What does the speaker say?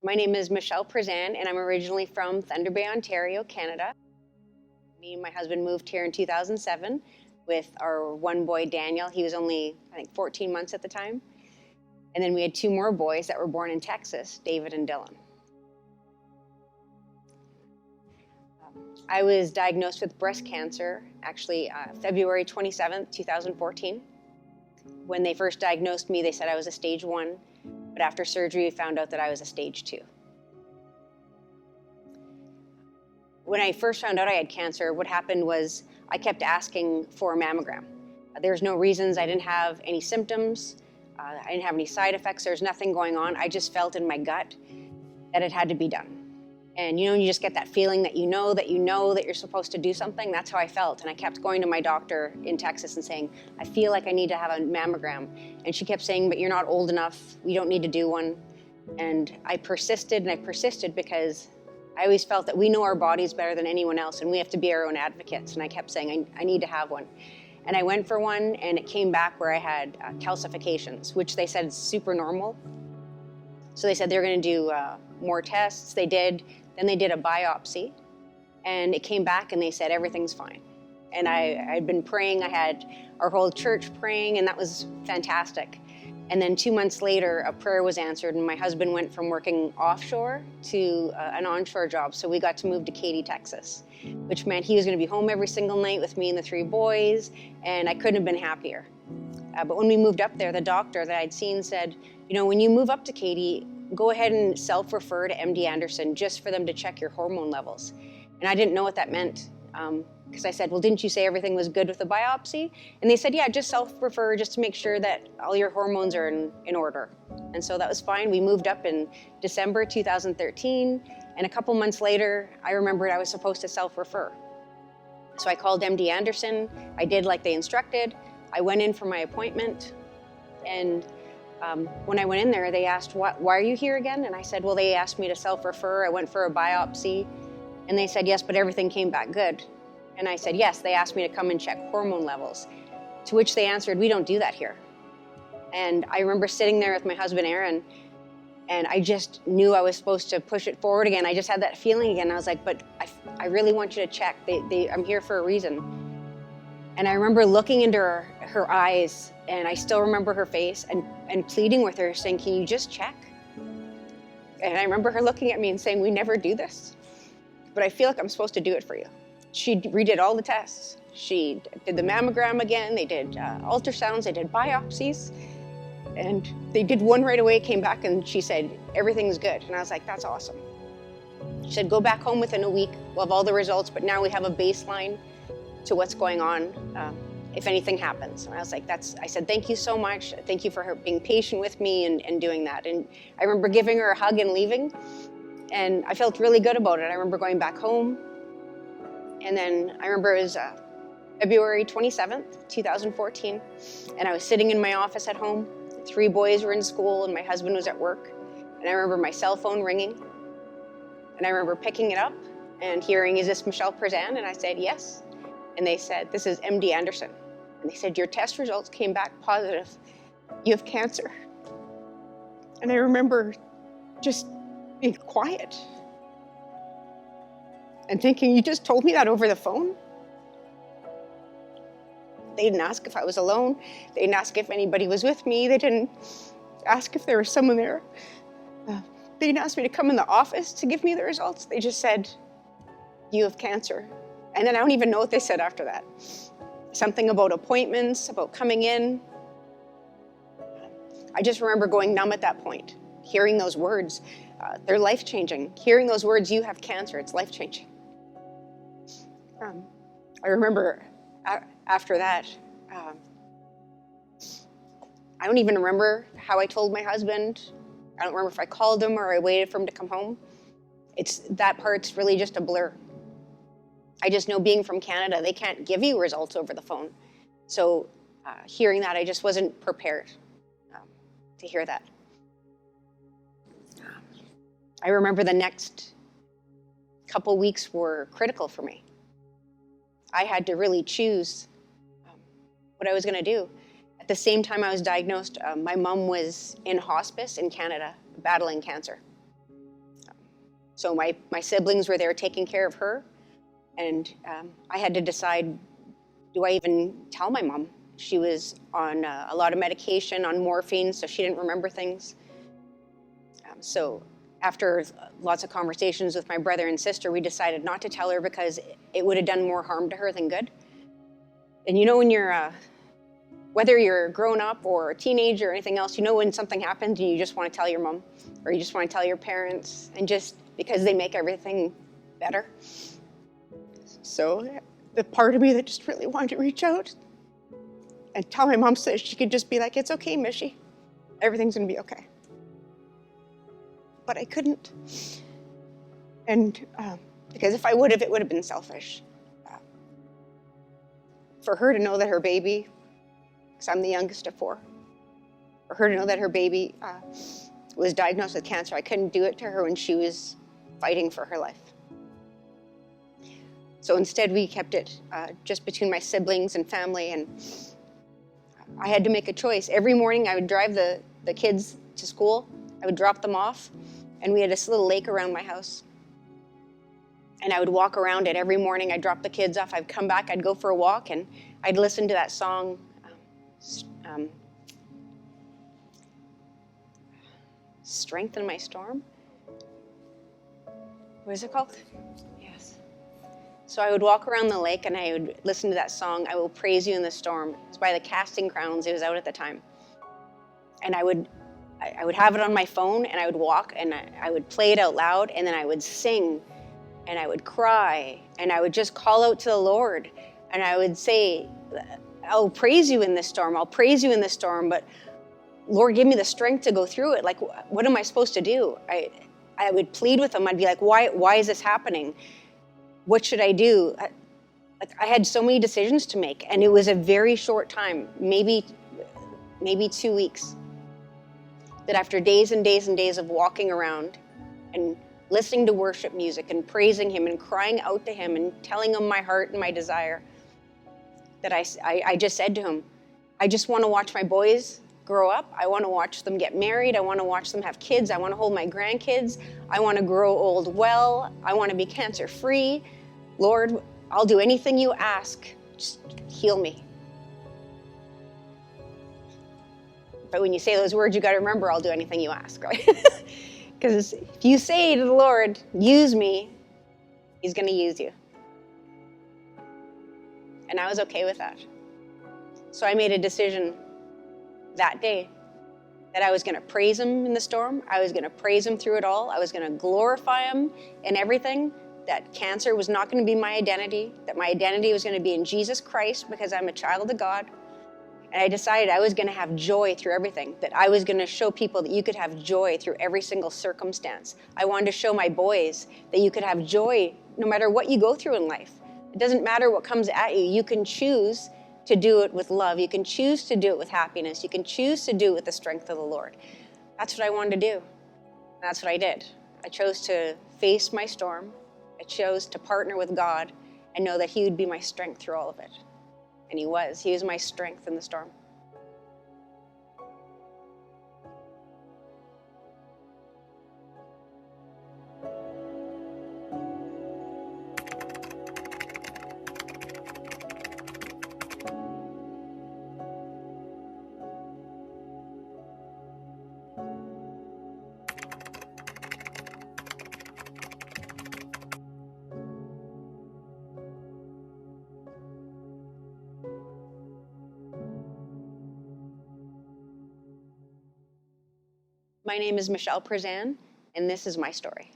My name is Michelle Perzan, and I'm originally from Thunder Bay, Ontario, Canada. Me and my husband moved here in 2007 with our one boy, Daniel. He was only, I think, 14 months at the time. And then we had two more boys that were born in Texas, David and Dylan. I was diagnosed with breast cancer, actually, February 27th, 2014. When they first diagnosed me, they said I was a stage 1, but after surgery, we found out that I was a stage 2. When I first found out I had cancer, what happened was I kept asking for a mammogram. There's no reasons. I didn't have any symptoms. I didn't have any side effects. There's nothing going on. I just felt in my gut that it had to be done. And you just get that feeling that you know that you're supposed to do something. That's how I felt. And I kept going to my doctor in Texas and saying, I feel like I need to have a mammogram. And she kept saying, but you're not old enough. You don't need to do one. And I persisted because I always felt that we know our bodies better than anyone else and we have to be our own advocates. And I kept saying, I need to have one. And I went for one and it came back where I had calcifications, which they said is super normal. So they said they were going to do more tests. They did. Then they did a biopsy and it came back and they said everything's fine. And I'd been praying. I had our whole church praying and that was fantastic. And then 2 months later, a prayer was answered and my husband went from working offshore to an onshore job. So we got to move to Katy, Texas, which meant he was going to be home every single night with me and the 3 boys. And I couldn't have been happier. But when we moved up there, the doctor that I'd seen said, when you move up to Katy, go ahead and self-refer to MD Anderson just for them to check your hormone levels. And I didn't know what that meant because I said, well, didn't you say everything was good with the biopsy? And they said, yeah, just self-refer just to make sure that all your hormones are in order. And so that was fine. We moved up in December 2013. And a couple months later, I remembered I was supposed to self-refer. So I called MD Anderson. I did like they instructed. I went in for my appointment. And when I went in there, they asked, why are you here again? And I said, well, they asked me to self-refer. I went for a biopsy. And they said, yes, but everything came back good. And I said, yes, they asked me to come and check hormone levels. To which they answered, we don't do that here. And I remember sitting there with my husband, Aaron, and I just knew I was supposed to push it forward again. I just had that feeling again. I was like, but I really want you to check. I'm here for a reason. And I remember looking into her eyes, and I still remember her face, and pleading with her, saying, can you just check? And I remember her looking at me and saying, we never do this, but I feel like I'm supposed to do it for you. She redid all the tests. She did the mammogram again. They did ultrasounds. They did biopsies. And they did one right away, came back, and she said, everything's good. And I was like, that's awesome. She said, go back home within a week. We'll have all the results, but now we have a baseline to what's going on if anything happens. And I was like, I said, thank you so much. Thank you for her being patient with me and doing that. And I remember giving her a hug and leaving. And I felt really good about it. I remember going back home. And then I remember it was February 27th, 2014. And I was sitting in my office at home. 3 boys were in school and my husband was at work. And I remember my cell phone ringing. And I remember picking it up and hearing, is this Michelle Perzan? And I said, yes. And they said, this is MD Anderson. And they said, your test results came back positive. You have cancer. And I remember just being quiet and thinking, you just told me that over the phone? They didn't ask if I was alone. They didn't ask if anybody was with me. They didn't ask if there was someone there. They didn't ask me to come in the office to give me the results. They just said, you have cancer. And then I don't even know what they said after that. Something about appointments, about coming in. I just remember going numb at that point, hearing those words. They're life-changing. Hearing those words, you have cancer, it's life-changing. I remember after that, I don't even remember how I told my husband. I don't remember if I called him or I waited for him to come home. That part's really just a blur. I just know, being from Canada, they can't give you results over the phone. So hearing that, I just wasn't prepared to hear that. I remember the next couple weeks were critical for me. I had to really choose what I was going to do. At the same time I was diagnosed, my mom was in hospice in Canada battling cancer. So my siblings were there taking care of her, and I had to decide, do I even tell my mom? She was on a lot of medication, on morphine, so she didn't remember things. So after lots of conversations with my brother and sister, we decided not to tell her because it would have done more harm to her than good. And you know, when you're, whether you're grown up or a teenager or anything else, you know when something happens and you just want to tell your mom, or you just want to tell your parents, and just because they make everything better. So the part of me that just really wanted to reach out and tell my mom so she could just be like, it's okay, Mishy. Everything's gonna be okay. But I couldn't. And because if I would have, it would have been selfish. For her to know that her baby, because I'm the youngest of 4, for her to know that her baby was diagnosed with cancer, I couldn't do it to her when she was fighting for her life. So instead we kept it just between my siblings and family, and I had to make a choice. Every morning I would drive the kids to school, I would drop them off, and we had this little lake around my house. And I would walk around it every morning. I'd drop the kids off, I'd come back, I'd go for a walk, and I'd listen to that song, Strength in My Storm. What is it called? Yes. So I would walk around the lake and I would listen to that song, I Will Praise You in the Storm. It's by the Casting Crowns. It was out at the time. And I would have it on my phone, and I would walk and I would play it out loud, and then I would sing, and I would cry, and I would just call out to the Lord, and I would say, I'll praise you in this storm, I'll praise you in this storm, but Lord, give me the strength to go through it. Like, what am I supposed to do? I would plead with him. I'd be like, why is this happening? What should I do? I had so many decisions to make, and it was a very short time, maybe 2 weeks, that after days and days and days of walking around and listening to worship music and praising him and crying out to him and telling him my heart and my desire, that I just said to him, I just want to watch my boys grow up. I want to watch them get married. I want to watch them have kids. I want to hold my grandkids. I want to grow old well. I want to be cancer free. Lord, I'll do anything you ask. Just heal me. But when you say those words, you got to remember, I'll do anything you ask, right? Because if you say to the Lord, use me, he's going to use you. And I was okay with that. So I made a decision that day that I was going to praise him in the storm. I was going to praise him through it all. I was going to glorify him in everything. That cancer was not going to be my identity. That my identity was going to be in Jesus Christ because I'm a child of God. And I decided I was going to have joy through everything, that I was going to show people that you could have joy through every single circumstance. I wanted to show my boys that you could have joy no matter what you go through in life. It doesn't matter what comes at you. You can choose to do it with love. You can choose to do it with happiness. You can choose to do it with the strength of the Lord. That's what I wanted to do. That's what I did. I chose to face my storm. I chose to partner with God and know that he would be my strength through all of it. And he was. He was my strength in the storm. My name is Michelle Perzan, and this is my story.